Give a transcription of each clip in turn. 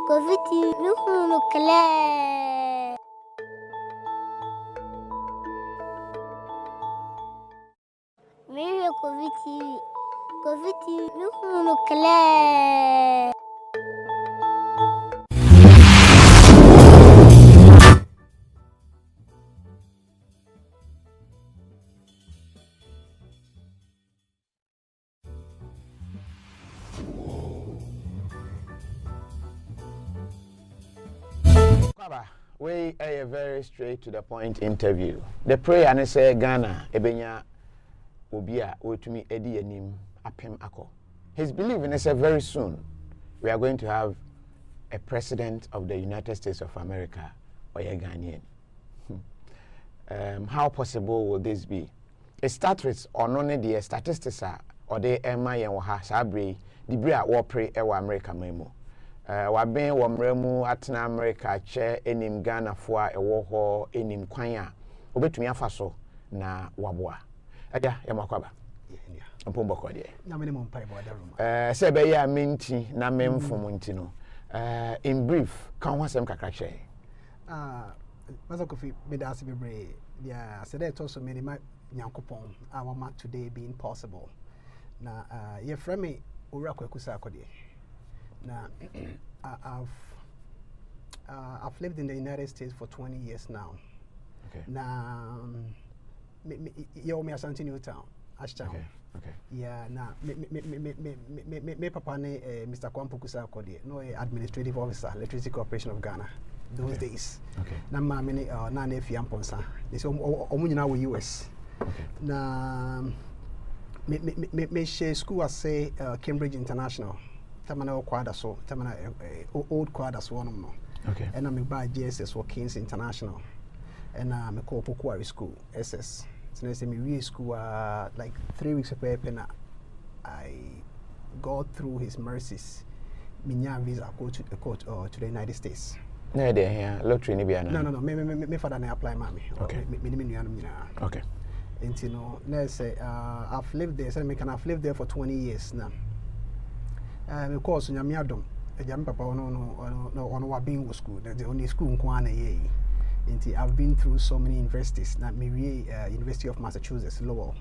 Covid no clear. Maybe Covid no clear. We a very straight to the point interview. The prayer and say Ghana ebenya obia wetumi edi anim apem ako. His belief in is very soon we are going to have a president of the United States of America or a Ghanaian. How possible will this be? It starts with only the statistics or the MI and Waha Sabri, the Bria Wapre Ewa America Memo. Waben wamremu atena America che enim Ghana foa ewo ho enim kwan a obetumi afa so na waboa adia yamakwaba mpombo kwa die na mene mumpai bo adarum se be ya menti na memfom nti no in brief kan ho asem kakra che Mazakofi medase bebre dia said it also many my nyankopon awama today being possible na ye frame owura kwakusa akode. Now, I've lived in the United States for 20 years now. Okay. Now, me Asante Newtown, Ashtown. Okay. Yeah. Now, me papa ne Mr. Kwampukusa Akode, no administrative officer, Electricity Corporation of Ghana. Those days. Okay. Now, me na ne fiamponsa. This omunyina we US. Okay. Now, me school as say Cambridge International. Tamana Quada so Tamana old Quada so one no. Okay. And I'm by JSS for Kings International. And I'm a Pokuari school, SS. So I say me school like 3 weeks ago I got through his mercies. Minya visa go to the court or to the United States. No there here lottery ni bia na. No. Me father na apply mami. Okay. Me okay. And you know, let's say I've lived there. So I've lived there for 20 years now. Of course, Nyamiadom, a young papa on what being was school. That's the only school in Kwana. I've been through so many universities. Now, maybe University of Massachusetts, Lowell,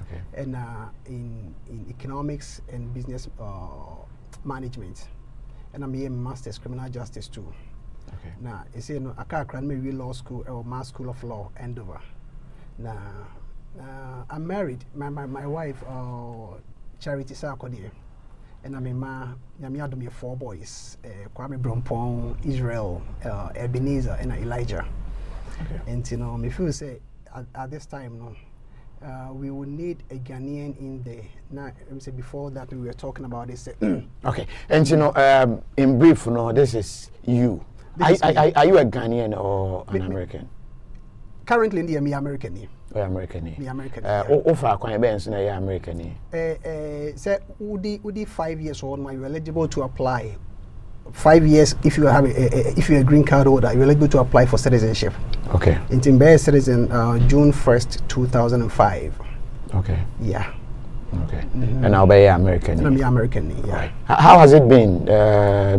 okay. And in economics and business management, and I'm here master's criminal justice too. Okay. Now, you see, I can't maybe law school or Mass School of Law, Andover. Now, I'm married. My wife, Charity Sarkodie. And I'm Nyamiadom 4 boys, Kwame Brompong, Israel, Ebenezer, and Elijah. Okay. And you know, me feel say at this time, no, we would need a Ghanaian in there. Now, let me say before that we were talking about this. Okay, and you know, in brief, no, this is you. Are you a Ghanaian or an American? Currently, I'm American. Oh, American. Me American. Offer quite bench na you American. Say, Udi 5 years old, you're eligible to apply. 5 years, if you have if you're a green card holder, you're eligible to apply for citizenship. Okay. It's in Bay citizen June 1st, 2005. Okay. Yeah. Okay. And I'll be American. And I'm American. Yeah. Right. How has it been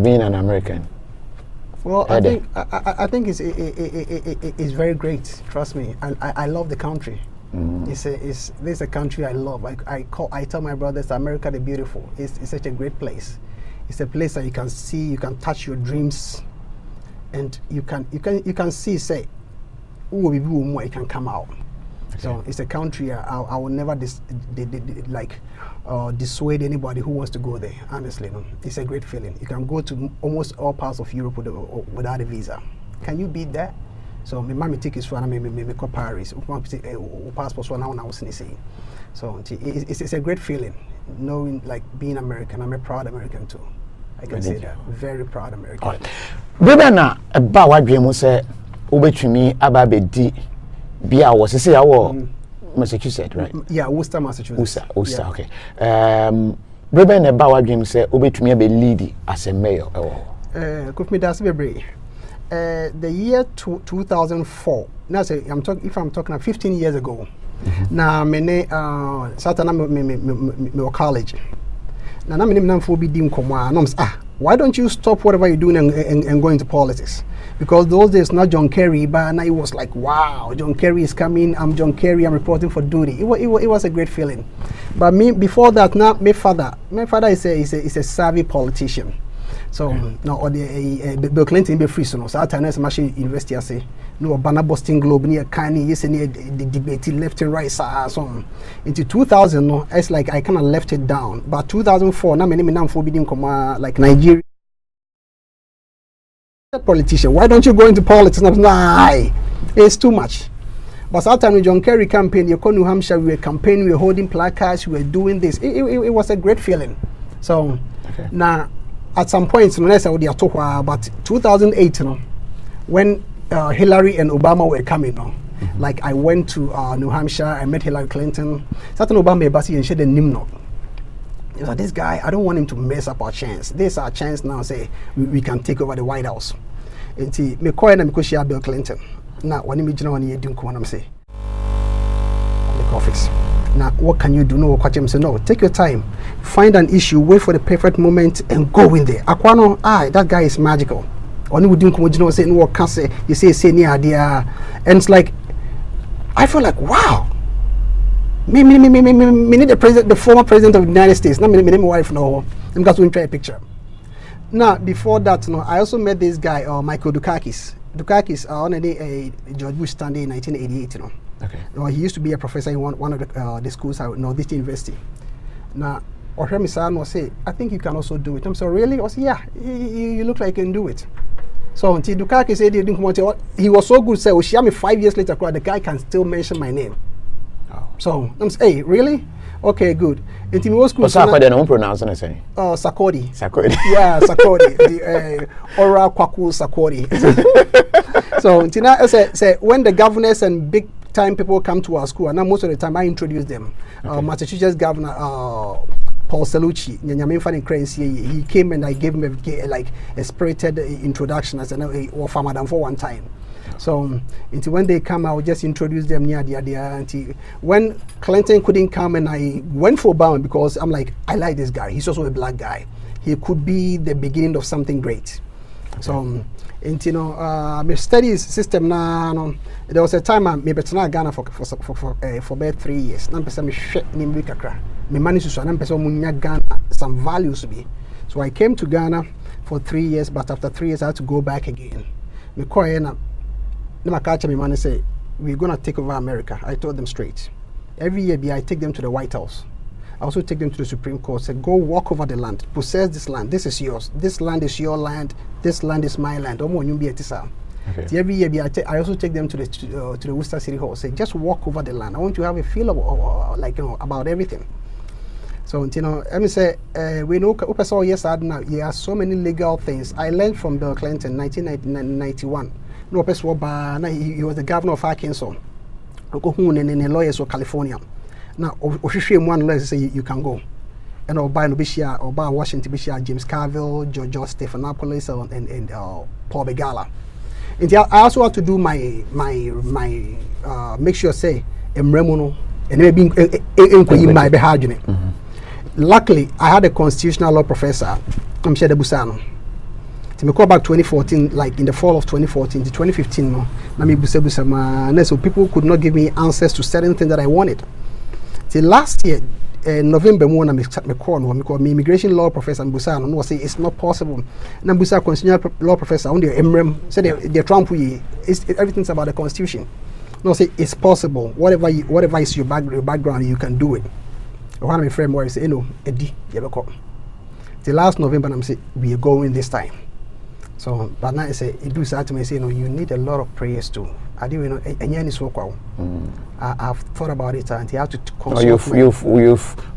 being an American? Well, I think it's very great. Trust me, I love the country. This is a country I love. I tell my brothers, America the beautiful. It's such a great place. It's a place that you can see, you can touch your dreams, and you can see, say, who it can come out. Okay. So it's a country I will never dissuade anybody who wants to go there. Honestly, no, it's a great feeling. You can go to almost all parts of Europe without a visa. Can you beat that? So my mommy tickets for me go Paris. Passport for now was saying. So it's a great feeling knowing like being American. I'm a proud American too. I can say that. Very proud American. Brother na ba wadwe say obetumi ababedi bia wo say awo Massachusetts, right? Yeah, Worcester, Massachusetts. Worcester, okay. Brother na ba wadwe say obetumi abe lead as a mayor. Kufmi das bebre. The year 2004. Now say if I'm talking 15 years ago. Now mene Satana me college. Na me nim namfo bi di nkomo a no why don't you stop whatever you're doing and go into politics? Because those days, not John Kerry, but now it was like, wow, John Kerry is coming. I'm John Kerry. I'm reporting for duty. It was a great feeling. But me, before that, now my father is a savvy politician. So no, or the Bill Clinton be free. So that time, Machine University, I say no, Banner Boston Globe near Kanye. Yes, near the debate left and right. So into 2000, no, it's like I kind of left it down. But 2004, now many forbidden like Nigeria. Politician, why don't you go into politics? Nah, it's too much. But that time when John Kerry campaign, you come to New Hampshire, we were campaigning, we were holding placards, we were doing this. It was a great feeling. So now, at some point, but 2008, you know, when Hillary and Obama were coming, you know, like I went to New Hampshire, I met Hillary Clinton. Certain Obama basi and she didn't know. You know, this guy, I don't want him to mess up our chance. This is our chance now. Say we can take over the White House. And see, me call him because she had Bill Clinton. Now, when you know when you do come, I'm say, the office. Now, what can you do? No, what say? No, take your time, find an issue, wait for the perfect moment, and go in there. Aquano, that guy is magical. When you do come, you know, say no, what can say? You say near idea, and it's like, I feel like wow. Me need the former president of the United States. Now me wife no. I'm going to try a picture. Now before that, no, I also met this guy, Michael Dukakis. Dukakis on a day George Bush Sunday in 1988. You know. Okay. He used to be a professor in one of the schools at Northeast University. Now, Oshemi was say, I think you can also do it. I'm so really? I said, yeah, you look like you can do it. So until Dukakis said he didn't come out, he was so good. Say, she me 5 years later, the guy can still mention my name. So I'm saying, hey, really? Okay, good. In Timo school, Sarkodie, don't pronounce anything. Oh, Sarkodie. Sarkodie. Yeah, Sarkodie. The Ora Kwaku Sarkodie. So Tina say when the governors and big time people come to our school, and now most of the time I introduce them. Massachusetts Governor Paul Cellucci, he came and I gave him a spirited introduction as an farmer for one time. So when they come, I would just introduce them near the when Clinton couldn't come, and I went for Obama because I'm like, I like this guy. He's also a black guy. He could be the beginning of something great. Okay. So my studies system now. There was a time I maybe Ghana for about 3 years. Now me managed to Ghana some values to be. So I came to Ghana for 3 years, but after 3 years I had to go back again. My catch me man say we're gonna take over America. I told them straight. Every year I take them to the White House. I also take them to the Supreme Court. Say go walk over the land, possess this land. This is yours. This land is your land. This land is my land. Okay. Every year I also take them to the Worcester City Hall. Say just walk over the land. I want you to have a feel of about everything. So let me say we know yes now. Yeah, so many legal things I learned from Bill Clinton 1991. No person he was the governor of Arkansas. Lawyers of California. Now one lawyer say you can go. And or by Washington Bishia, James Carville, George Stephanopoulos and Paul Begala. And I also had to do my make sure say Emremono and maybe in my behavior. Luckily I had a constitutional law professor, I'm Shede Busano. Me call back 2014, like in the fall of 2014 to 2015, so people could not give me answers to certain things that I wanted. Till last year, November, me call me immigration law professor Busano. No, say it's not possible. Now Busa constitutional law professor on the Emrem said the Trump everything's about the Constitution. No, say it's possible. Whatever is your background, you can do it. One of my friends was say, Eddie, the last November, I'm saying we are going this time. So, but now I say, it do start to me say, you need a lot of prayers too. I didn't I've thought about it and you have to consult. You've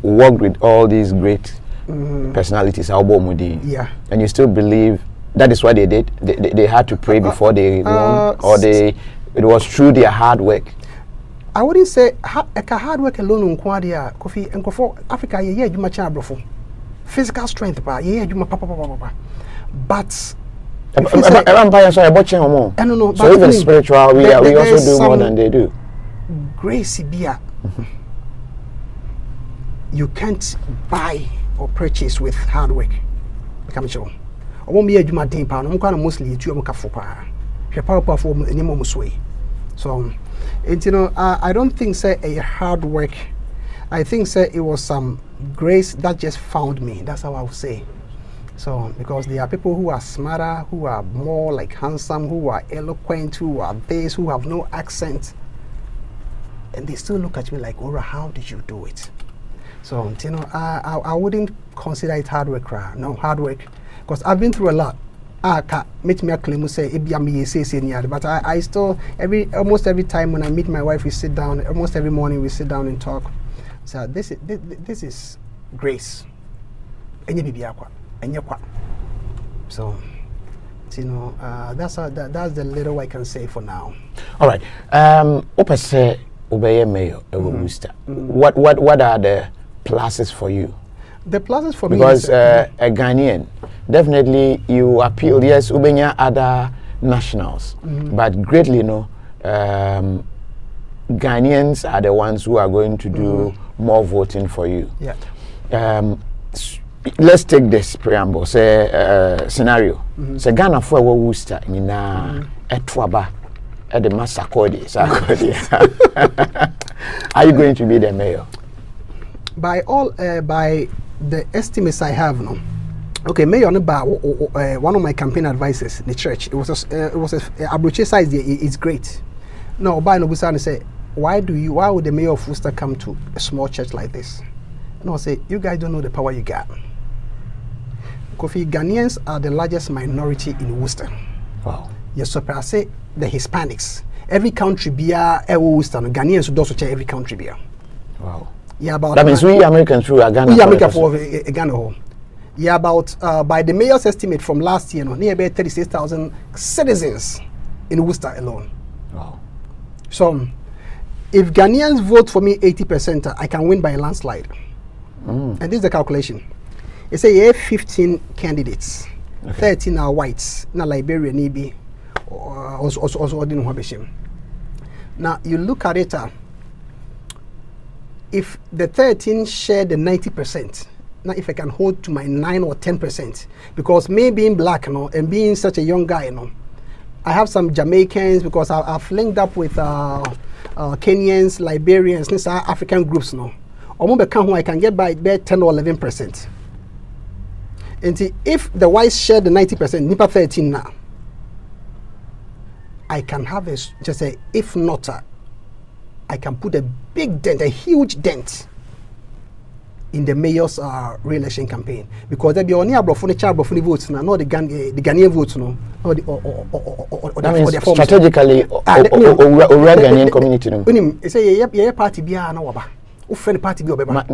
worked with all these great personalities, yeah, and you still believe that is what they did. They had to pray before they won, or it was through their hard work. I wouldn't say hard work alone. Kofi and for Africa, yeah, you much physical strength, but. So even spiritual, we also do more than they do. Grace you can't buy or purchase with hard work. omo me adwuma den pa no mo kwa na mostly etu omo kafo pa hwe power for any mo so so and you know I don't think say a hard work. I think say it was some grace that just found me. That's how I would say. So because there are people who are smarter, who are more like handsome, who are eloquent, who are this, who have no accent, and they still look at me like, Ora, how did you do it? So you know, I wouldn't consider it hard work. No, hard work, because I've been through a lot. Meet me a claim say but I still almost every time when I meet my wife we sit down, almost every morning we sit down and talk. So this is grace. So you know that's the little I can say for now. All right. Opese obeye mayor Worcester. What are the pluses for you? The pluses for because me a Ghanaian, definitely you appeal. Yes, ubenya other nationals, but greatly, Ghanaians are the ones who are going to do more voting for you. Yeah. Let's take this preamble. Say scenario. Say Ghana for Worcester nina etwaba at the Masakodi. Are you going to be the mayor? By the estimates I have now, okay, mayor one of my campaign advisors in the church. It was a Abroche size. It's great. No, by no Busani say, why would the mayor of Worcester come to a small church like this? And I say, you guys don't know the power you got. Kofi, Ghanaians are the largest minority in Worcester. Wow. Yes, so I say the Hispanics. Every country beer Worcester. Ghanaians would also check every country beer. Wow. Yeah, about that means we Americans through Ghana. We American for Ghana. Yeah, about by the mayor's estimate from last year, near about 36,000 citizens in Worcester alone. Wow. So, if Ghanaians vote for me 80%, I can win by a landslide. And this is the calculation. It say you have 15 candidates, 13 are whites, na Liberia, Nibi, also now you look at it. If the 13 share the 90%, now if I can hold to my 9 or 10%, because me being black, and being such a young guy, I have some Jamaicans because I've linked up with Kenyans, Liberians, and African groups, I can get by 10 or 11%. And if the whites share the 90%, NIPA 13 now, I can have just say, if not, I can put a big dent, a huge dent in the mayor's re-election campaign, because there be only about votes now, not the Ghanaian votes, no. That means strategically, Ghanaian community. You say yeah party be na waba. Ufeni party be obeba.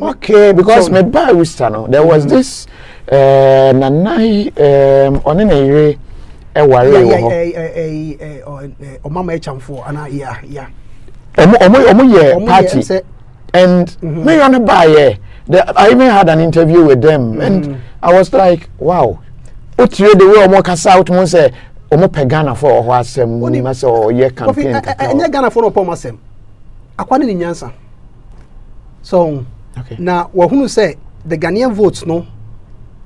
Okay, because me by Worcester, there was this nanai onene Mama Echamfo and yeah. Party. And me on a buy I even had an interview with them and I was like, wow. What you the way Omo kasa out mo say Omo pegana for wasem ma say o ye campaign. Enya Ghana for no pomasem. Akwani ni nyansa. So now who say the Ghanaian votes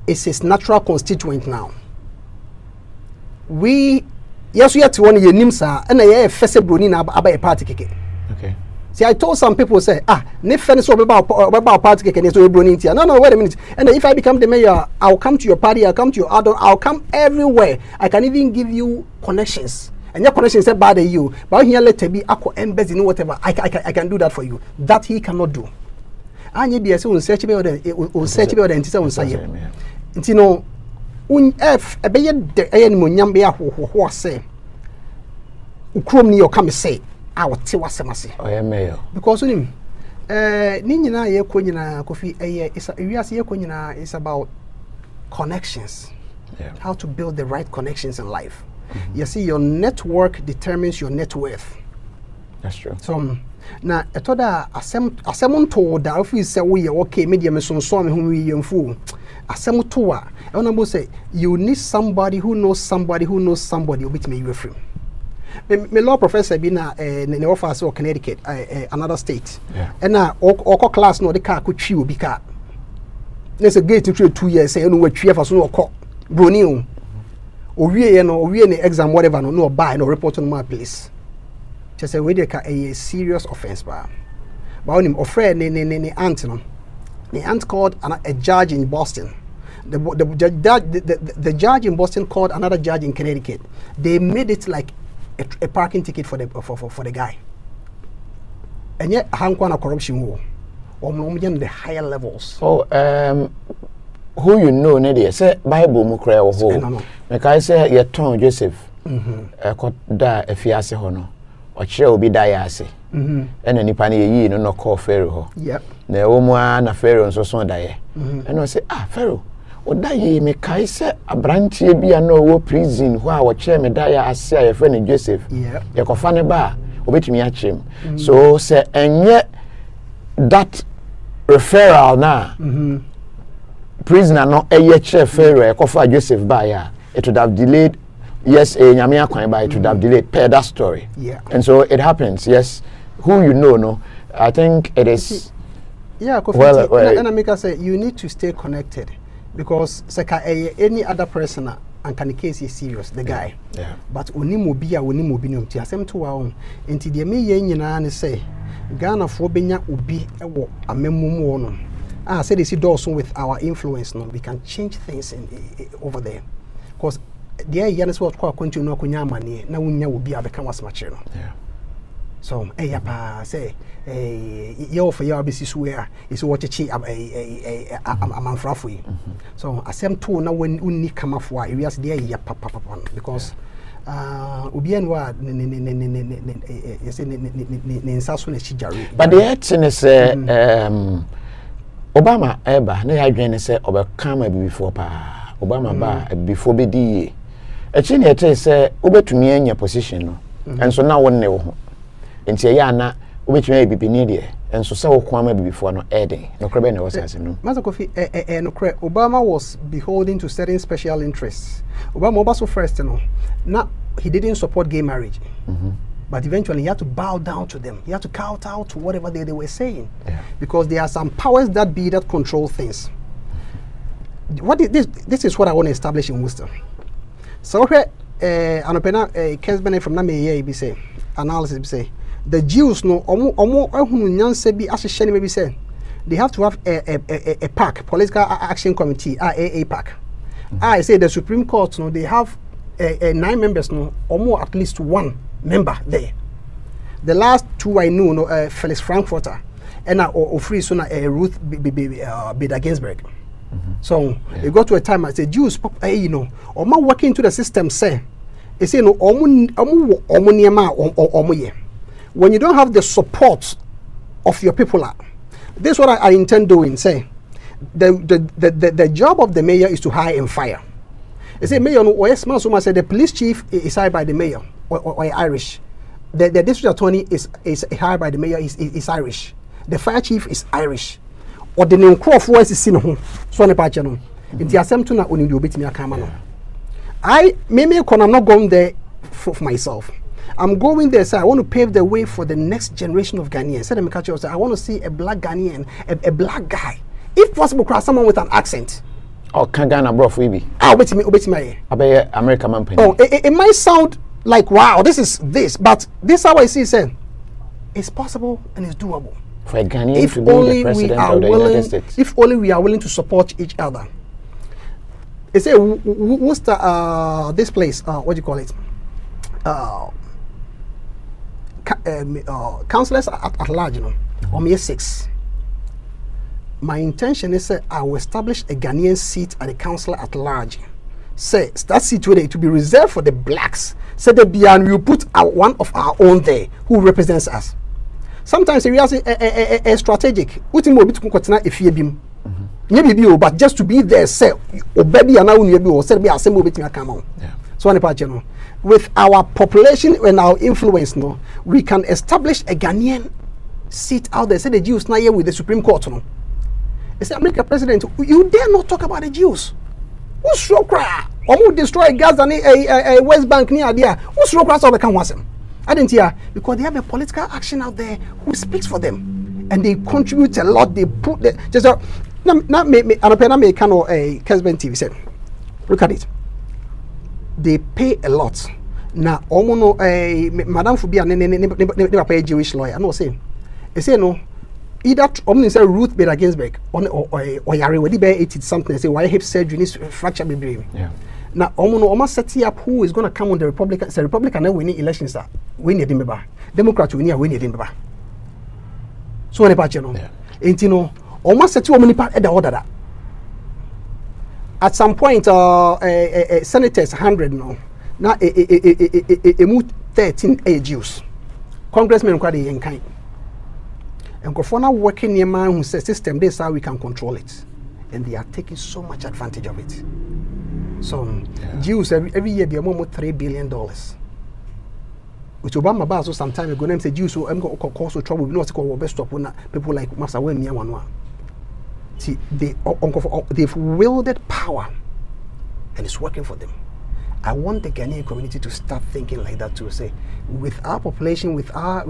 is his natural constituent now. We yet one year nimsa and a first bruni na a party keke. Okay. See, I told some people say, ne fence about party keke so bruni tia. No, wait a minute. And if I become the mayor, I'll come to your party, I'll come to your other, I'll come everywhere. I can even give you connections. And your connections are bad at you. But here let be aqua embedded in whatever. I can do that for you. That he cannot do. And you be a so search about the if a bay munyambia say ukrom ni yoka me say I will tell wasemase mayor because him ninyina ye konyina Kofi is about connections. How to build the right connections in life. You see, your network determines your net worth. That's true. So now etoda asem to da ofi say we okay media me sonso me hu we yemfu asem to a e say you need somebody who knows somebody who knows somebody obit me you free. Me law professor be na ne office of Connecticut another state. And na oko class no the car could twi obi car. Let's a gate to 2 years say no we twi for so no Bruni owie no owie ne exam whatever no buy no report on my place. Just say we dey a serious offense ba. But him offer ne aunt no. The aunt called a judge in Boston. The judge in Boston called another judge in Connecticut. They made it like a parking ticket for the guy. And yet, hankwana corruption war. The higher levels. Oh, who you know, Nadia, say Bible mukra or home. Like I say, your tongue Joseph, da a fiase hono, or shall be diase. And any pani ye no call Pharaoh. Yep. The woman a Pharaoh and so die. And I say, Pharaoh, or die me kaise a branch be a no prison where our chairman die as say a friend Joseph. Yeah. You can find a bar, obey me at him. So say, and yet that referral now, prisoner no a year chair Pharaoh, a coffee Joseph by it would have delayed. Yes, Nyamia Kwan by it would have delayed per that story. Yeah. And so it happens, yes. Who you know, no, I think it is. Yeah, and Amika say you need to stay connected because any other person and can the case is serious, the guy. Yeah. But onimu bia onimu binum ti asem to wa enti de me ye nyina ne say Ghana for benya obi ewo amemum no. Say they see doors with our influence no, we can change things over there. Because there yanes what kwa continue no kunya mane na wunya obi abeka wasmache no. Yeah. So, say, you for your business where is what a chi a man frafui. So, I same two now when you come off why you ask there, ya papa because Ubian word but the thing is, Obama Eba, no, I again say, overcome before pa Obama ba before BD. A chin say, over to me in your position, and so now one never. Nti ya na obetumi bibi ni de enso se wokwama before no adding no krebe na was as no Master Kofi no kre Obama was beholden to certain special interests. Obama was so first no now he didn't support gay marriage. But eventually he had to bow down to them. He had to kowtow to whatever they were saying. Because there are some powers that be that control things. What is this is what I want to establish in wisdom. So anopena Kesbene from Name be say analysis be say the Jews no maybe say they have to have a PAC, Political Action Committee, AA PAC. I say the Supreme Court no, they have 9 members no, or more at least 1 member there. The last 2 I know no, Felix Frankfurter and free Ruth Bader Ginsburg. So it got to a time I said Jews you know or more working into the system say they say no when you don't have the support of your people, this is what I intend doing. Say, the job of the mayor is to hire and fire. They say mayor no yes man so much say the police chief is hired by the mayor or Irish. The district attorney is hired by the mayor is Irish. The fire chief is Irish. Or the name crop voice is seen home. So ne patch no. Inti asem to na oni do betimi akama no. I'm not going there for myself. I'm going there, so I want to pave the way for the next generation of Ghanaians. I want to see a black Ghanaian, a black guy. If possible, someone with an accent. Oh, can Ghana bro for be? Wait a minute. American man. Oh, it might sound like wow, this is this, but this is how I see it. It's possible and it's doable. For a Ghanaian to be the president of the United States. If only we are willing to support each other. They say, what's this place? What do you call it? Councillors at large, you know, on year 6. My intention is I will establish a Ghanaian seat at the council at large. Say that seat today to be reserved for the blacks. Say the beyond we put one of our own there who represents us. Sometimes we are a strategic. But just to be there, say, baby, and now we say we are same with come on. So with our population and our influence, no, we can establish a Ghanaian seat out there. Say the Jews now here with the Supreme Court, no. They say, American president, you dare not talk about the Jews. Who's so cry? Or who destroy Gaza and a West Bank near there? Who's so cry? So they can watch them. I didn't hear because they have a political action out there who speaks for them, and they contribute a lot. They put the just not me. I'm a kind of a Kesben TV said. Look at it. They pay a lot. Now, Omono, Madame Fubia, never pay a Jewish lawyer. No, say, they say no. Either Omni say Ruth Bader Ginsburg or Yari, when they 80 something, say why hip surgery is fracture baby. Yeah. Now, Omono almost set up who is going to come on the Republican. Say Republican and winning elections. Win it in Beba. Democrat win it in Beba. So any part, you know. And you know, almost set 2 many part at the order that. At some point, senators 100 no. Now a move 13 AGUs. Congressmen quite in kind. And Kofona working near man who says system this how we can control it. And they are taking so much advantage of it. So Jews every year they are more $3 billion. With Obama Basso some time ago, them say Jews so I'm going to cause trouble. We know what's called best stop when people like Master Wemia one. See, they've wielded power and it's working for them. I want the Ghanaian community to start thinking like that too. Say, with our population, with our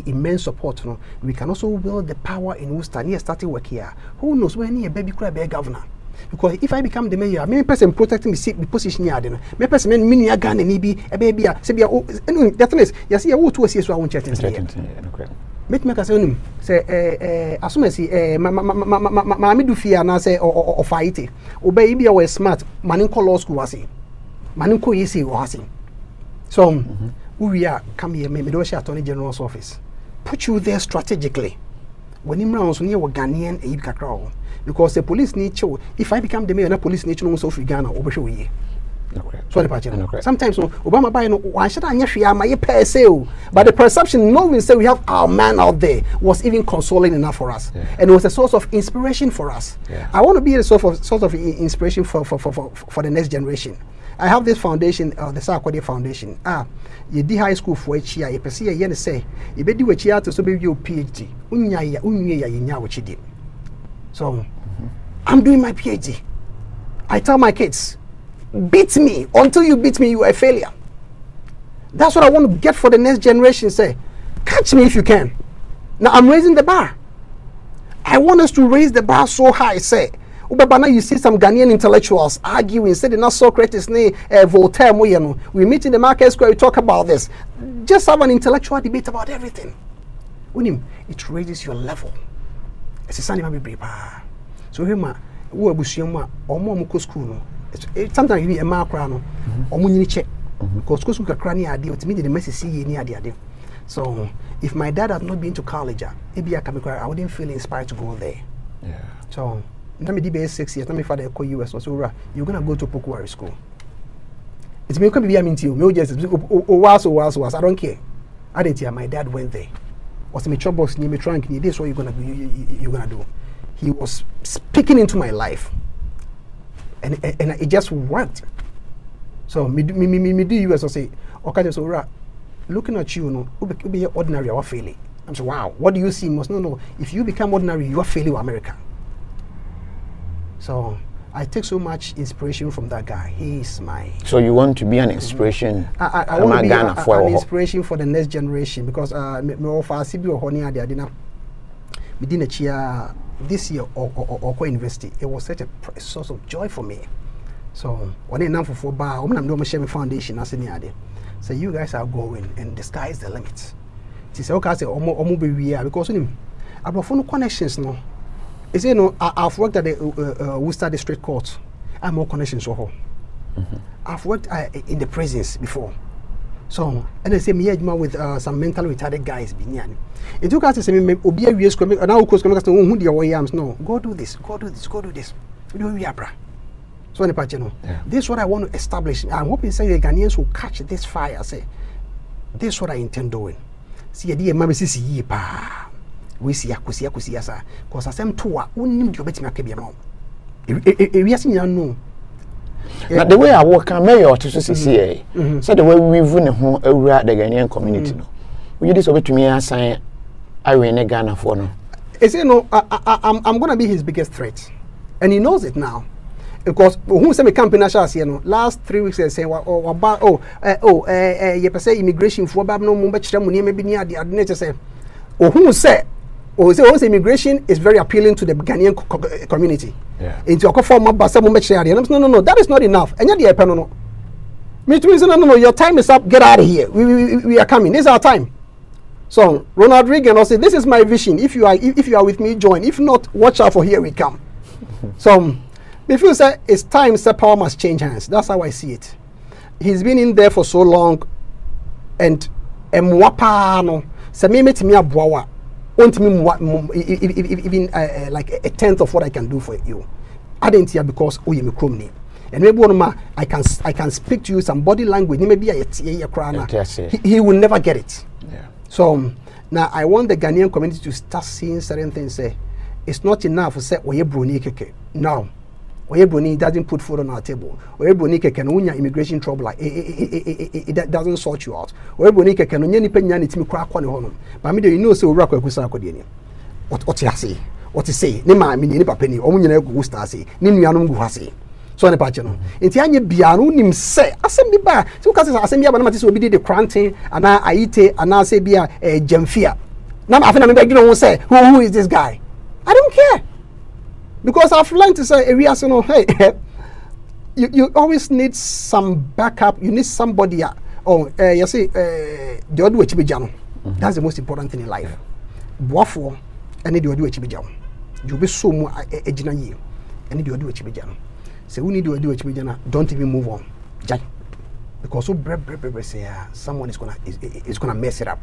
immense support, you know, we can also wield the power in Worcester. Near starting work here. Who knows when a baby could be a governor? Because if I become the mayor, many person protecting the position here. Then, many person many a gun and maybe a baby. Say, that is, you see, I want to see so I won't chat. Make me say, as soon as Mammy do fear and I say or fight it. Or baby, I was smart. Man call law school was it. Manunko easy was it. So, we are come here, maybe do Attorney General's office. Put you there strategically. When him rounds near Ghanaian and Ibka crowd. Because the police need to, if I become the mayor, the police need to know so free Ghana over show ye. Sometimes Obama by no why should I share my per se? But the perception knowing say we have our man out there was even consoling enough for us. And it was a source of inspiration for us. I want to be a source of inspiration for the next generation. I have this foundation, the Sarkodie Foundation. You did high school for each year. You perceive a year say, you be do a year to so be your PhD. So, I'm doing my PhD. I tell my kids, beat me. Until you beat me, you are a failure. That's what I want to get for the next generation. Say, catch me if you can. Now, I'm raising the bar. I want us to raise the bar so high, say, now you see some Ghanaian intellectuals arguing, saying not Socrates, Voltaire, we meet in the market square, we talk about this. Just have an intellectual debate about everything. It raises your level. It's a sandy baby. So here, we bushioma or more school. Sometimes you be a macrano or munini check because school crani idea to me the message see any idea. So if my dad had not been to college, maybe I wouldn't feel inspired to go there. So let me DBS 6 years. Let me father call US. So you're gonna go to Pokuari school. It's me come be I mean to you. No just was. I don't care. I didn't hear my dad went there. Was me trouble box near me trunk. This what you're gonna do. You're gonna do. He was speaking into my life, and it just worked. So me do US. I say okay. So looking at you, no, be ordinary or failing. I'm saying wow. What do you see? Must no. If you become ordinary, you are failing America. So I take so much inspiration from that guy. He's my. So you want to be an inspiration? I want to be an inspiration for the next generation because me offer CB or honey adi adina. Me didn't cheer this year or university. It was such a source of joy for me. So when I now for bar, I'm doing my foundation as any idea. So you guys are going, and the sky is the limit. She said, okay, I say, omo be we are because I brought phone connections no. Is you know I've worked at the Worcester District Court. I have more connections so I've worked in the prisons before. So and they say me with some mentally retarded guys. It took us to say me obi a wies come now course come who the yams no go do this. We do we are. So any part you know. This is what I want to establish. I'm hoping say the Ghanaians will catch this fire. Say this is what I intend doing. See the mama sisi yi pa. We see akusi asa because asem to a unim de obetimi aka bia ma we ase nya no na the way I work am mayor to so see so the way we ne ho awura the Ghanaian community no we this obetumi asan awe ne Ghana for no is you know I'm going to be his biggest threat and he knows it now because who say me campaign ashas here no last 3 weeks they say you say immigration for bab no mo be kire mo ne me bi ni ade ne say who say Also, immigration is very appealing to the Ghanaian community. Yeah. Into a form of no, that is not enough. And yet, no. No, your time is up. Get out of here. We are coming. This is our time. So Ronald Reagan also said, "This is my vision. If you are with me, join. If not, watch out for here we come." So if you say it's time, the power must change hands. That's how I see it. He's been in there for so long, and mwapano. So me abwawa. Even like a tenth of what I can do for you. I didn't hear because you me. And maybe I can speak to you some body language. Maybe he will never get it. Yeah. So now I want the Ghanaian community to start seeing certain things. Say it's not enough to say Bruni keke. No, Bruni doesn't put food on our table. Bruni keke no immigration trouble. It doesn't sort you out. Bruni keke no nyani penya ni timi kwa ne hono. But me you know say owura kwa kusa akodi ni. What you say? What you say? Ni ma mi ni papa ni. Omu nyina gu star say. Ni nuanom gu ha say. So ne pache no enti anye bia no nim se asem bi ba so ka se asem bia ba na mate so obi de kranten ana ayite ana se bia jamfia na afena me be gino won say who is this guy? I don't care, because I've learned to say area so no, hey, you always need some backup. You need somebody you see the odu echi beja no. That's the most important thing in life. Boafo ene the odu echi beja no you be so mu ejina yi ene the odu echi beja no. So we need to do it. Don't even move on, because so say someone is gonna mess it up.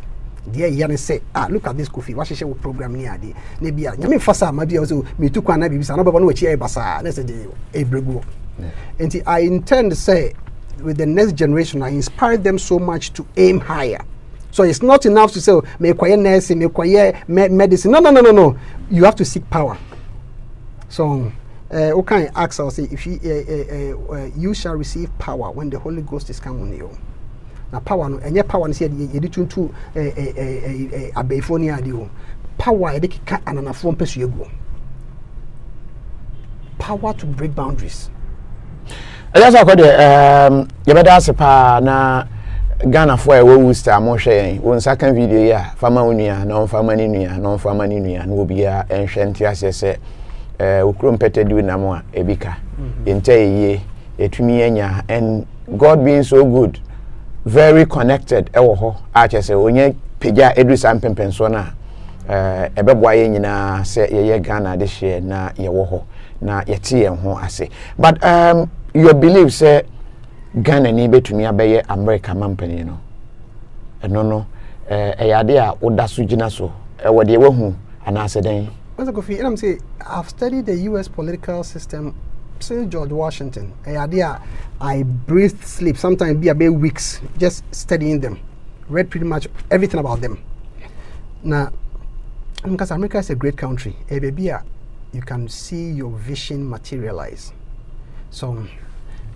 Dear Yanni say, look at this Kofi. What she will program near the Nebia. I mean, Fasa, maybe also me took one. Maybe some other which basa. Let's say a brego. And I intend to say, with the next generation, I inspire them so much to aim higher. So it's not enough to say, me acquire nursing, me acquire medicine. No. You have to seek power. So. Okay, ask us if you shall receive power when the Holy Ghost is come on you. Now power no, and your power is here. You do to a Bayfonia deal. Power, you can an form pursue go. Power to break boundaries. That's how you better ask na Ghana for a wo star mo hwe won second video ya fama onua na on fama ni nua na on fama ni nua na obi ya enhwenti asese ukrom petedi na mo a ebika ente ye etumi anya, and God being so good, very connected ewo ho a chese onye peja edu sampempen so na ebeboa ye nyina se ye Ghana de hye na ye wo ho na yete ye ho ase. But your belief say Ghana ni betumi abeye America mampani no no eyade a oda so gina so ewo de wahu anase den. Kofi, I'm saying I've studied the US political system since George Washington. I breathe sleep, sometimes be about weeks just studying them. Read pretty much everything about them. Now, because America is a great country, you can see your vision materialize. So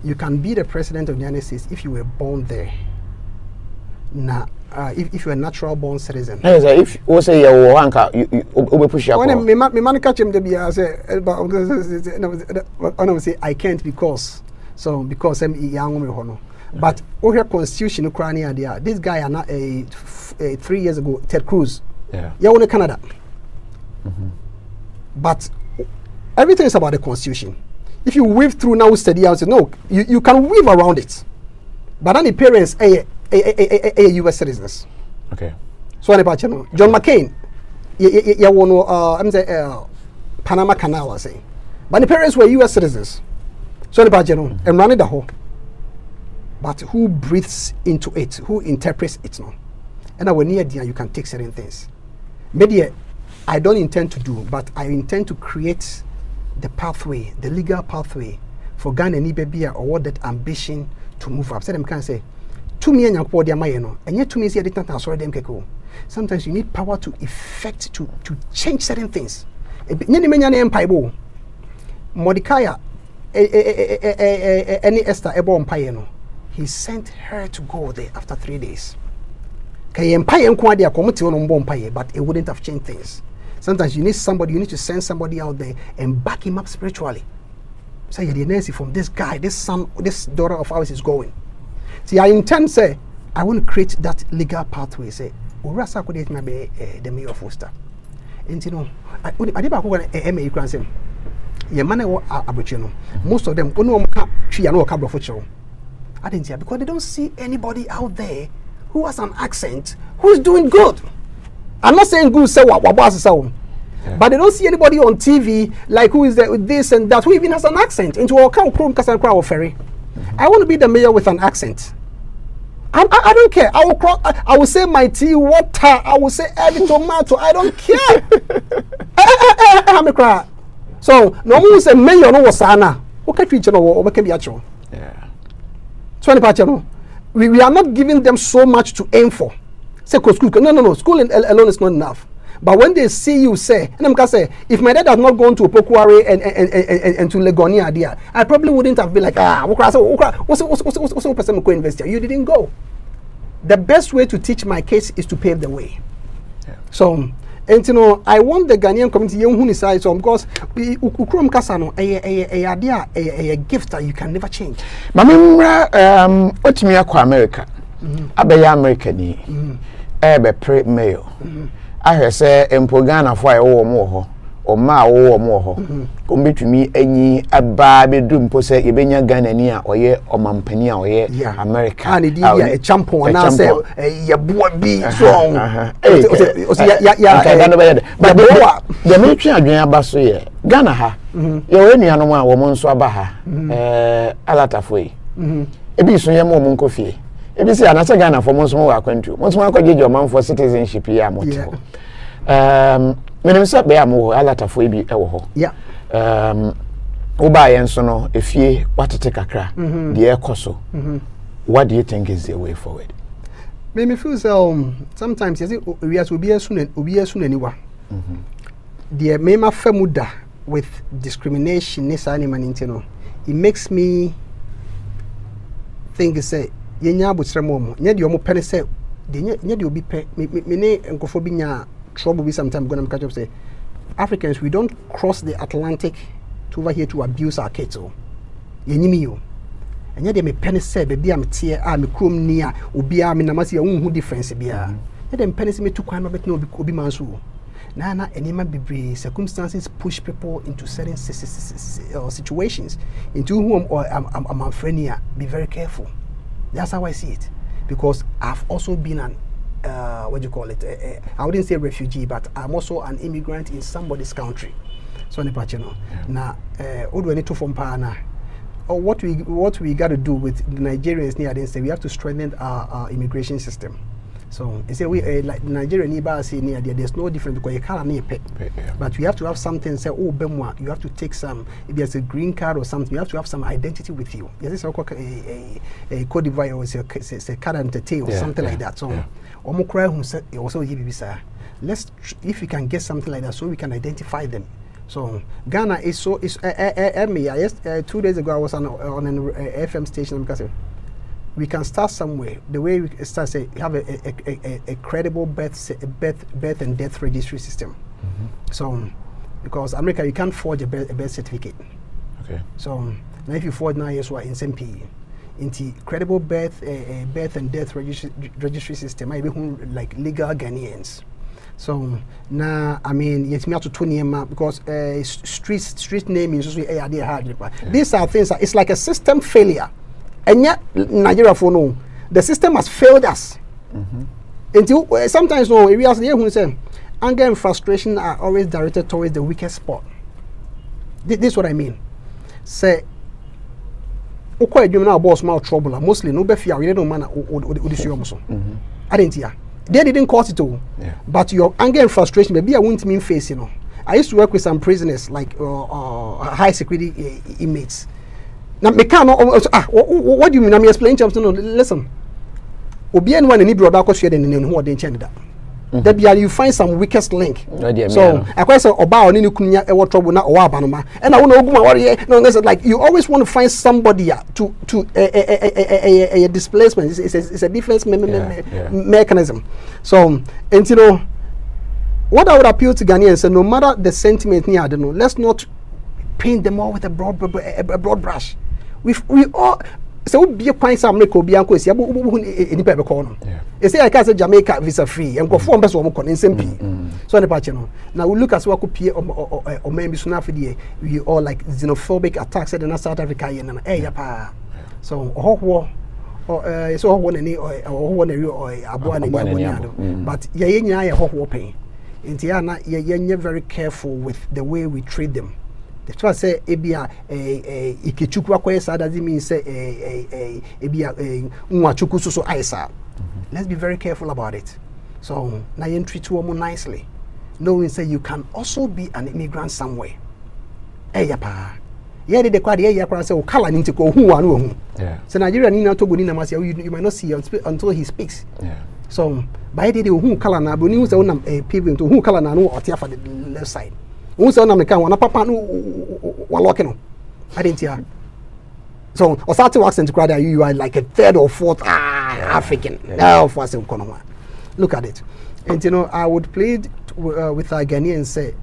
you can be the president of the United States if you were born there. Now, if you're a natural born citizen. If you say you wanka, you push your. When me man catch him, say I can't because I'm young. But over Constitution Ukraine, this guy not 3 years ago, Ted Cruz. Yeah, in Canada. But everything is about the Constitution. If you weave through now study, I say no, you can weave around it. But then the parents US citizens. Okay. So John McCain, I'm saying Panama Canal, I say. But the parents were US citizens. So and running the whole. But who breathes into it? Who interprets it now? And when near there, you can take certain things. Maybe I don't intend to do, but I intend to create the pathway, the legal pathway for Ghana and Ibebia or that ambition to move up. So them can say, to me and your and yet to me, sometimes you need power to effect, to change certain things. Mordecai, any Esther Ebon Payeno, he sent her to go there after 3 days. But it wouldn't have changed things. Sometimes you need somebody, you need to send somebody out there and back him up spiritually. Say, so from this guy, this son, this daughter of ours is going. See, I intend say, I want to create that legal pathway. Say, the mayor of Worcester. And you know, I did about MA grandson. Your man aboriginal. Most of them only she and no cabro for show. I didn't see because they don't see anybody out there who has an accent who is doing good. I'm not saying good say what was so. But they don't see anybody on TV like who is there with this and that, who even has an accent. Into our Chrome Castle Ferry. I want to be the mayor with an accent. I don't care. I will say my tea water. I will say every tomato. I don't care. I'm a cry. So no one say mayor no was sana. Okay, teacher or can be actual. Yeah. 20%. We are not giving them so much to aim for. Say school. No. School alone is not enough. But when they see you say, and I'm gonna say, if my dad had not gone to Opokuare and to Legonia there, I probably wouldn't have been like, what's person go investor? You didn't go. The best way to teach my case is to pave the way. Yeah. So, and you know, I want the Ghanaian community young who decide so because Ukrom Kasano a gift that you can never change. Mamimra otimi akwa America. Abeya America ni. Ebe pre mail. Ahwe se empo Ghana fo aye wo mo ho o ma wo mo ho o betumi anyi aba bedu mpo se yebenya Ghana ni a oye omampani a oye America and di ya champion na se ye boa bi so but the military adwen aba so ye Ghana ha ye we nuanom a wo mo nso aba ha alatafo yi ebi so ye mo nkofie ebi si anasa Ghana for mo so mo akwantu mo so akwaje joman for citizenship ya moto menim se be am wo alatafo bi e wo ho wo ba yen so no efie watete kakra de ekoso what do you think is the way forward? Me feel sometimes you see we as obi asu naniwa the mema famuda with discrimination this animal intino it makes me think say yenya abotremo mo nya de omo pene say de nya de obi pe me ne enkofo bi nya trouble with sometimes going to catch up say Africans we don't cross the Atlantic to over here to abuse our kids oh yenyimi yo enya de me pene say be bia me tie a me krom ni a obi a me na mase hu difference bia nya de me pene say me tu kwan no bet na obi manso na enema bebre circumstances push people into certain situations into whom or I'm afrenia be very careful. That's how I see it because I've also been an what do you call it? I wouldn't say refugee, but I'm also an immigrant in somebody's country. So now, what we got to do with the Nigerians near the we have to strengthen our immigration system. So they say we like Nigeria near there. There's no difference because you can't pay. But we have to have something. Say, oh, Bemwa, you have to take some. If there's a green card or something, you have to have some identity with you. Yes, it's a Cote d'Ivoire or a card and a or something like that. So, also let's if we can get something like that, so we can identify them. So Ghana is so is 2 days ago I was on an FM station because we can start somewhere. The way we start, say, have a credible birth and death registry system. So, because America, you can't forge a birth certificate. Okay. So, now if you forge now, yes, what in SMP, into credible birth and death registry system, I be like legal Ghanaians. So now, I mean, it's me to 20 because street name is also hard. These are things. It's like a system failure. And yet, Nigeria for no, the system has failed us. Until sometimes no areas there who say anger and frustration are always directed towards the weakest spot. This is what I mean. Say, okay, you know about small trouble. Mostly no be fear. We don't man I didn't hear. They didn't cause it all. But your anger and frustration, maybe I won't mean face. You know, I used to work with some prisoners like high security inmates. Now, what do you mean? I'm explaining to you. Listen, Obi and one any brother because you didn't know what they changed that. That you find some weakest link. So I quite say Oba or Nini Kunya ever trouble now or Abanoma. And I want to go my no, that's like you always want to find somebody to a displacement. It's a defense mechanism. So and you know what I would appeal to Ghanaians, no matter the sentiment near, I don't know. Let's not paint them all with a broad brush. We all so be a point some America be uncle is any paper corner. You say I can't say Jamaica visa free and go for person or in SMP. So the patch now we look at what could be or maybe soon after the we all like xenophobic attacks in South Africa and so war or so one any or one but yeah war pain. Intiana you're very careful with the way we treat them. The trust say ebia ikichukwa kwa esa doesn't mean say ebia nwachuku so aisa. Let's be very careful about it. So na yen treat you more nicely, knowing say you can also be an immigrant somewhere. Yapa. Yeah, the kwadi yeah kwa say okala ninti ko hu anu hu. Yeah. So Nigeria ni na togo ni na masi you might not see until he speaks. Yeah. So by the day hu kala na boni hu say unam people to hu kala na no otia for the left side. Who say na me kan wana papa no waloke no. I didn't hear. So Osati accent crowd you are like a third or fourth African. Now for us look at it. And you know I would plead with our Ghanaians say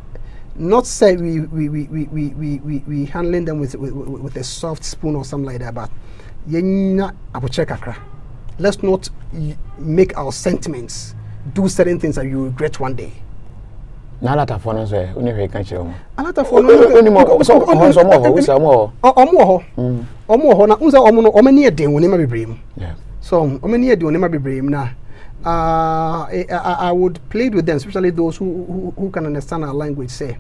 not say we handling them with a soft spoon or something like that, but let's not make our sentiments do certain things that you regret one day. Na lata fono so e oni hwe kan che o alata fono oni mo so omo ho na unza omo no omani eden woni ma bebrem so omani eden woni ma bebrem na I would plead with them, especially those who can understand our language, say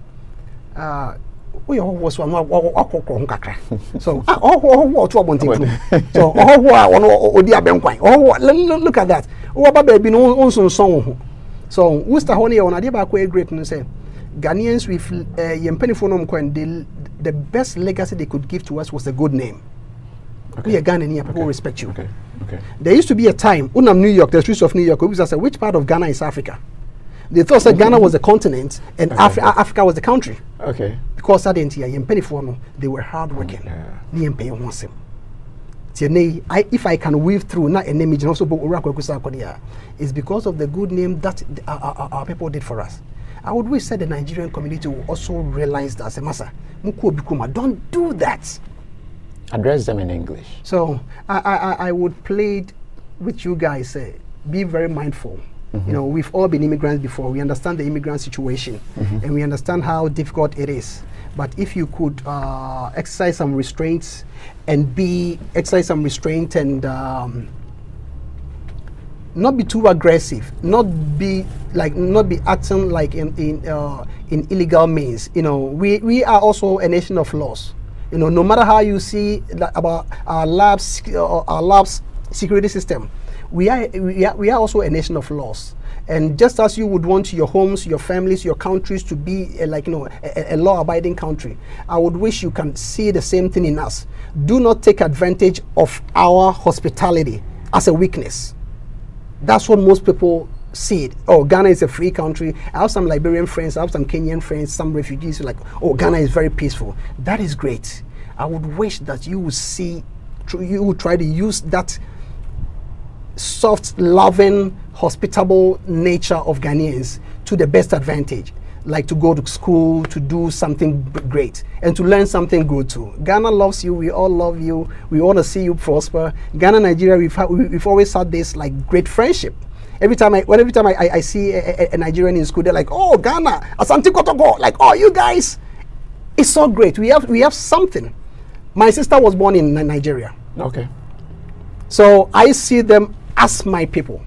we was one kakra so look at that baby no song. So Worcester honey on Adiba great and say Ghanaians with the best legacy they could give to us was a good name. We are Ghanaian, people respect you. There used to be a time, Unam New York, the streets of New York, we was which part of Ghana is Africa? They thought that Ghana was a continent and Africa was the country. Because they were hardworking. If I can weave through not an image also it's because of the good name that our people did for us. I would wish that the Nigerian community will also realize that don't do that. Address them in English. So I would plead with you guys, be very mindful. You know, we've all been immigrants before. We understand the immigrant situation and we understand how difficult it is. But if you could exercise some restraints and not be too aggressive, not be acting like in illegal means. You know, we are also a nation of laws. You know, no matter how you see about our labs security system, we are also a nation of laws. And just as you would want your homes, your families, your countries to be a law-abiding country, I would wish you can see the same thing in us. Do not take advantage of our hospitality as a weakness. That's what most people see it. Oh, Ghana is a free country. I have some Liberian friends, I have some Kenyan friends, some refugees like, oh, Ghana is very peaceful. That is great. I would wish that you would try to use that soft, loving, hospitable nature of Ghanaians to the best advantage, like to go to school, to do something great, and to learn something good too. Ghana loves you. We all love you. We want to see you prosper. Ghana, Nigeria, we've always had this like great friendship. Every time I see a Nigerian in school, they're like, oh, Ghana, Asante Kotoko, like, oh, you guys, it's so great. We have something. My sister was born in Nigeria. Okay. So I see them as my people.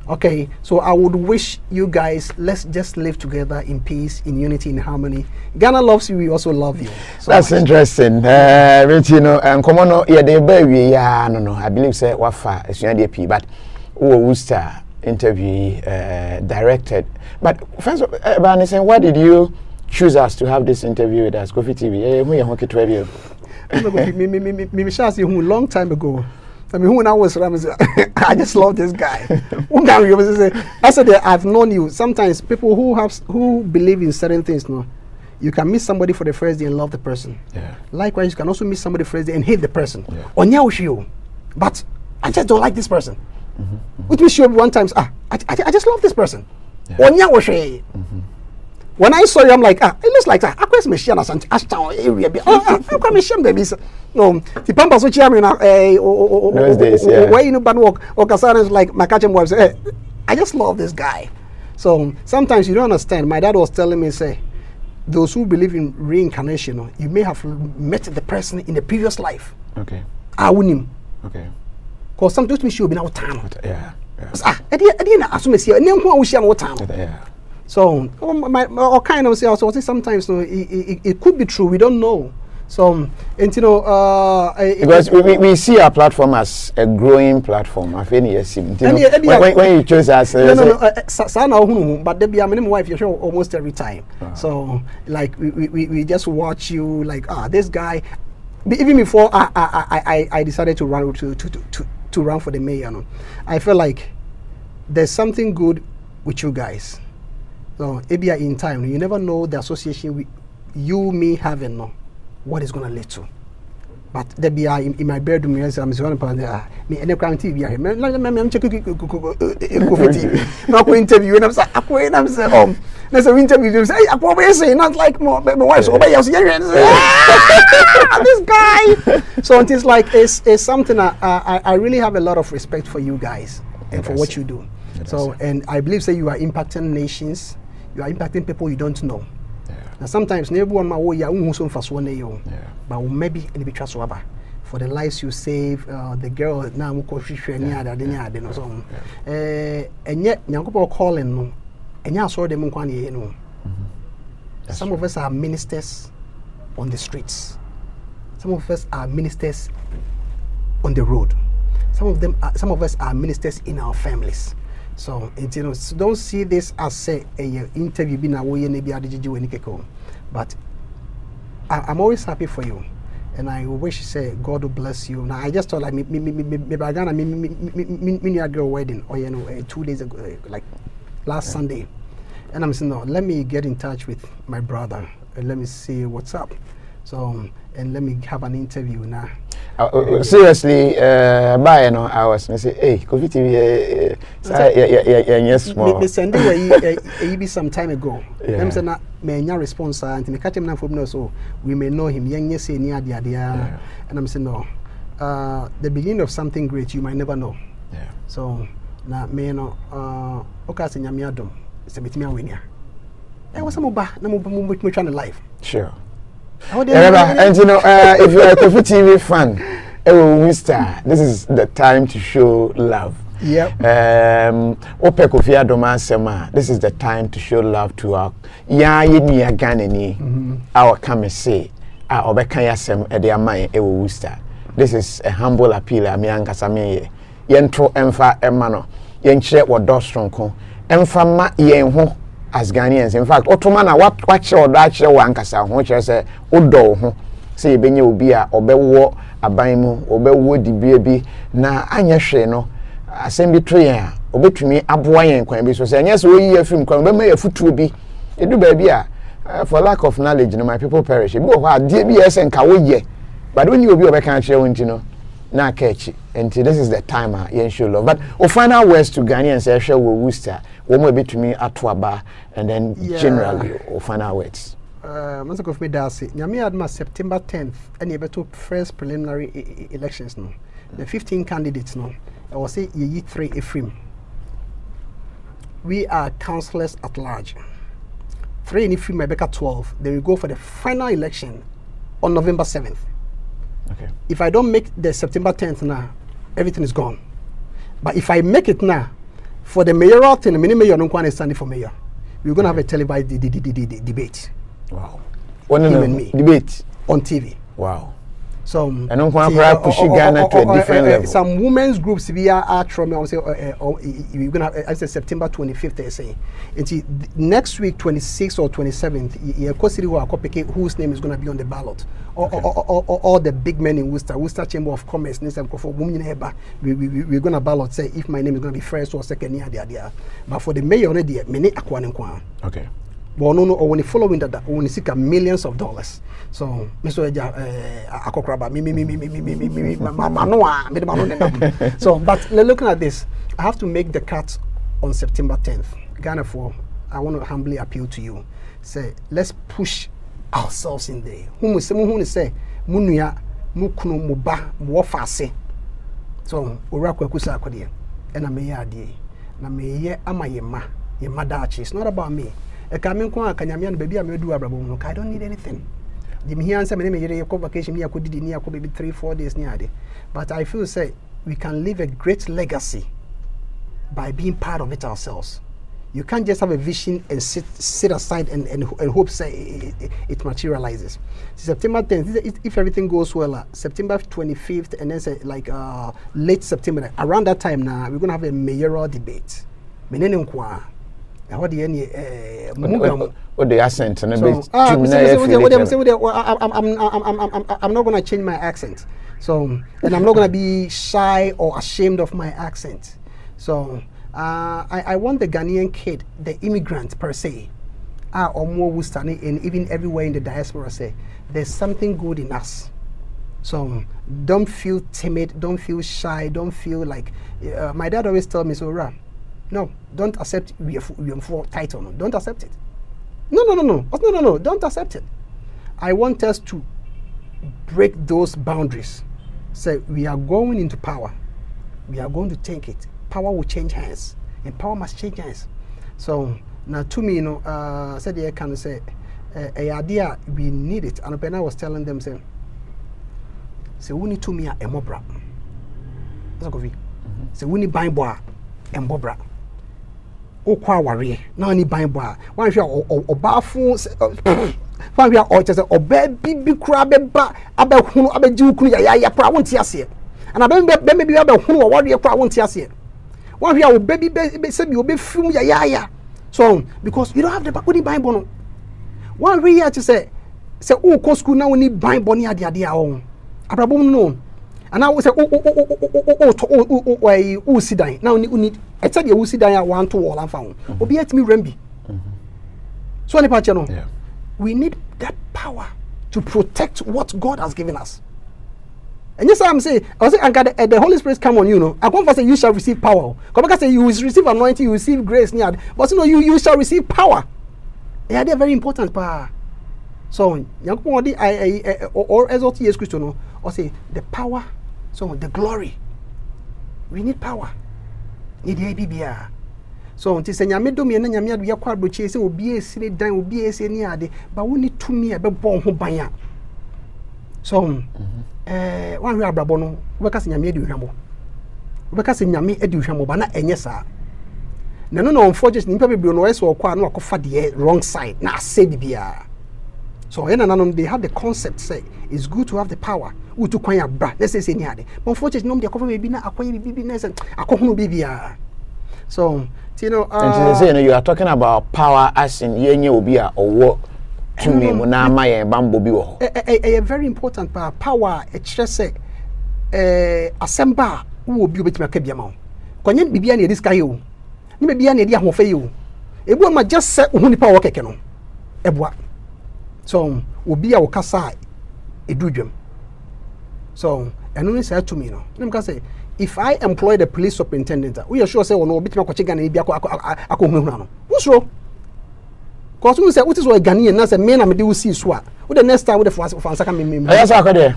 Okay, so I would wish you guys, let's just live together in peace, in unity, in harmony. Ghana loves you, we also love you. So that's much interesting. Rich, you know, and come on, yeah, they baby, yeah, no, I believe say wafa is UNDP, but Worcester interview directed. But first, Barney, why did you choose us to have this interview with us, Kofi TV? Long time ago. I mean, when I was I just love this guy. I said that I've known you. Sometimes people who believe in certain things, no, you can meet somebody for the first day and love the person. Yeah. Likewise, you can also meet somebody for the first day and hate the person. Yeah. But I just don't like this person. Which means you one times, I just love this person. Yeah. when I saw you, I'm like, it looks like that. I was machine as an Ashtown area. I'm machine baby. No, the Pampas which I'm in those days, yeah. Where you know Banwalk or Kasana is like my catching wife say, I just love this guy. So sometimes you don't understand. My dad was telling me, say, those who believe in reincarnation, you may have met the person in the previous life. Okay. I win him. Okay. Because sometimes we should be now time. Yeah. I didn't assume see a name who share no time. Yeah. So my kind of say also sometimes it could be true. We don't know. So and you know because we see our platform as a growing platform. I think yes, when you choose us, but there be my wife you show almost every time. So like we just watch you like this guy. Even before I decided to run to run for the mayor, no, I felt like there's something good with you guys. So maybe in time, you never know the association with you, me having, no, what is going to lead to. But there be in my bedroom, I'm going to me any crime TV. I'm checking no interview, and I'm saying, there's an interview. You say, I probably say not like my wife. So this guy. So it is like it's something I really have a lot of respect for you guys and for what you do. So and I believe say you are impacting nations. You are impacting people you don't know. Now sometimes everyone my way but maybe in the trust for the lives you save, the girl now and yet Nyankopo calling no and ya saw them no. Some of us are ministers on the streets. Some of us are ministers on the road. Some of us are ministers in our families. So, you know, so don't see this as say a interview being a way but I'm always happy for you, and I wish say God will bless you. Now I just thought like me girl wedding or 2 days ago, like last Sunday, and I'm saying no, let me get in touch with my brother and let me see what's up. So and let me have an interview now. Seriously, by you know, I was say, hey, COVID TV, yes, small. Me send you be some time ago. Them say na me nya response and me catch him na from no so we may know him. Yes, say near dia, and I'm saying no. The beginning of something great you might never know. Yeah. So na me no okay say nyame adom. Say betimi awenia. I was some ba na mo try to life. Sure. And you know, if you're a Kofi TV fan, this is the time to show love. Yep. Ope Kofi Adoma Sema, this is the time to show love to our yini Ganani, our Kamese, our Obekaya Sem, Ediamai, Ewo Worcester. This is a humble appeal, Amianka Samiye. Yentro Emfa Emano, Yenche or Dostronko, Emfama Yenho. As Ghanaians, in fact, Ottomana, what your Dutch wankasa, which I say, Odo, say, Benny Obia, Obewo, Abaimu, Obewo, the baby, na Anya Sheno, a same betrayer, obey to me, Abwayan, Quambi, so saying, yes, we hear from Quambe, a foot to be. You do baby, for lack of knowledge, my people perish. You go, DBS and Kawaye, but when you will be a country, you know, na catch it. And this is the time I show love. But we find out ways to Ghanaians, I share with Worcester. One more bit to me at Tuaba, and then generally we'll find out words. Mr. Kofi Darcy, Nyami Adma September 10th, and you better first preliminary elections now. The 15 candidates now. I will say ye 3 Ephraim. We are councillors at large. 3 in Ephraim, Rebecca 12. Then we go for the final election on November 7th. Okay. If I don't make the September 10th now, everything is gone. But if I make it now, for the mayoral thing, the mini mayor don't want to stand for mayor. We're going to have a televised debate. Wow. Debate on TV. Wow. So I don't want to push Ghana to a different level. Some women's groups we are trying to say we're going to have, I said September 25th. They say, and next week 26th or 27th, whose name is going to be on the ballot. All the big men in Worcester Chamber of Commerce, we're going to ballot say if my name is going to be first or second but for the mayor already, many okay. But no, when you following that, when you seek millions of dollars. So, Mr. So, but looking at this, I have to make the cut on September 10th. Ghana, I want to humbly appeal to you. say let's push ourselves in there. Who say munuya mukunu muba muwafase. So urakwa kusa akode. And I may add na me ye ama yema dachi. It's not about me. I don't need anything. Jimmy answer me vacation me maybe 3-4 days near. But I feel say we can leave a great legacy by being part of it ourselves. You can't just have a vision and sit aside and hope say it materializes. September 10th, if everything goes well, September 25th, and then say like late September, around that time now, we're gonna have a mayoral debate. What the accent? I'm not gonna change my accent. So, and I'm not gonna be shy or ashamed of my accent. So. I want the Ghanaian kid, the immigrant per se, or more Wustani, and even everywhere in the diaspora say, there's something good in us. So don't feel timid, don't feel shy, don't feel like, my dad always told me, so no, don't accept your title, no, don't accept it. No, don't accept it. I want us to break those boundaries. Say, we are going into power. We are going to take it. Power will change hands, and power must change hands. So now, to me, said they can say, a idea we need it. And when I was telling them, say we need to me a mobra. That's what we. Say we need buying boa and mobra. O kwa worry. Now need buying boa. One if you or bafu. One if you or just or baby crab ba abe hunu abe jiu kunu ya pra won't yase. And I maybe abe hunu or worry pra won't yase. One here will baby say you be film ya. So because you don't have the back with Bible. No. One way here to say oh co school now we need Bible near the own. Abrabom no. And I will say oh sit down. Now we need I tell you sit down 1 2 all and found. Obi at me rembi. So any part no. We need that power to protect what God has given us. And yes, I'm saying, I was saying, the Holy Spirit come on you, know. I come first say you shall receive power. Come back and say you will receive anointing, you will receive grace, but you shall receive power. Yeah, they're very important, pa. So, or as what yes Christian, or say the power, so the glory. We need power. Need the so until say nyame do me na nyame ado yakwa abrochi say obi esire dan obi ese ni ade, but we need to me e be bon ho ban a. So one we abrabo no we ka se nyame adi hwamo we ka se nyame adi hwamo ba na enye saa na no unfortunate nimpa bebro no eso okwa na akofa the wrong side na say bibia. So they had the concept say it's good to have the power we to kwan abra let's say ni ade but unfortunately no dey akofa bibi na akwan bibi na say akohunu bibia. So you are talking about power as in yenye obi a owo to me na ma yen bambo bi wo ho a very important power e kire say asemba wo obi obetima ka bia ma ho kwanye bibia na ediska ye o ni bibia na edi ahofa ye o ebu ma just say ohuni power keke no eboa. So obi a wo kasa edudwam. So eno ni say to me no nem ka say if I employ the police superintendent, we are sure say no obitima ko chega na bia akohunahuna no wosro. Because we say what is what Ghanaian na say me na me dey see so a we the next time we the fansa ka me yes akode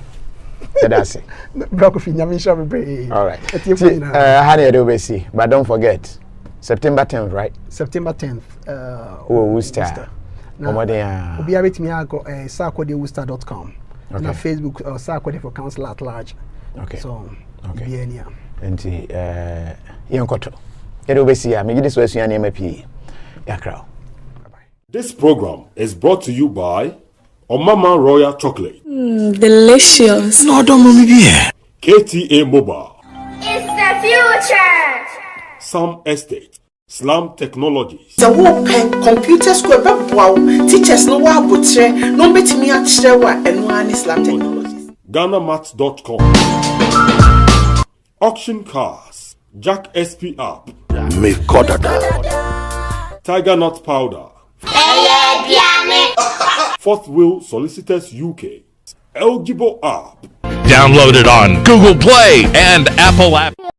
that's it block of nyame sha me pray. All right how do you see, but don't forget September 10th, right? September 10th Worcester obi abetimi ago sarkodewuster.com and Facebook Sarkode for council at large. Okay, so okay and yenkoto edo see me this was you na MPA yakra. This program is brought to you by Omama Royal Chocolate. Delicious. No, don't move me. KTA Mobile. It's the future. Sam Estate. Slam Technologies. The Wopen Computer School wow. Teachers no wa butre no betimi a chrewa eno ani Slam Technologies. GhanaMats.com. Auction Cars. Jack SP app. Tiger Nut Powder. Fourth Wheel Solicitors UK. Eligible app. Download it on Google Play and Apple App.